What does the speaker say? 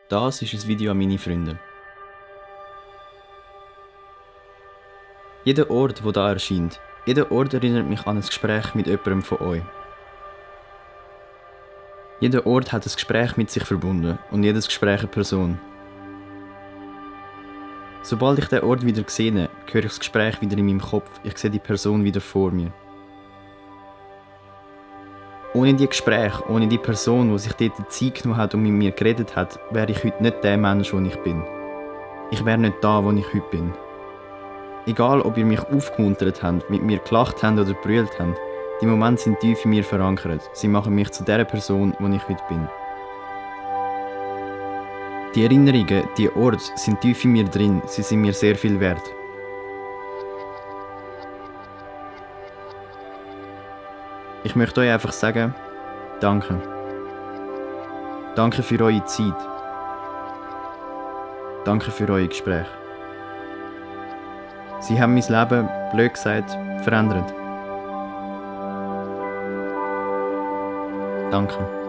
Das ist ein Video an meine Freunde. Jeder Ort, wo da erscheint, jeder Ort erinnert mich an ein Gespräch mit jemandem von euch. Jeder Ort hat ein Gespräch mit sich verbunden und jedes Gespräch eine Person. Sobald ich den Ort wieder sehe, höre ich das Gespräch wieder in meinem Kopf, ich sehe die Person wieder vor mir. Ohne die Gespräche, ohne die Person, die sich dort die Zeit genommen hat und mit mir geredet hat, wäre ich heute nicht der Mensch, der ich bin. Ich wäre nicht da, wo ich heute bin. Egal, ob ihr mich aufgemuntert habt, mit mir gelacht habt oder brüllt habt, die Momente sind tief in mir verankert. Sie machen mich zu der Person, die ich heute bin. Die Erinnerungen, die Orte sind tief in mir drin, sie sind mir sehr viel wert. Ich möchte euch einfach sagen, danke. Danke für eure Zeit. Danke für eure Gespräche. Sie haben mein Leben, blöd gesagt, verändert. Danke.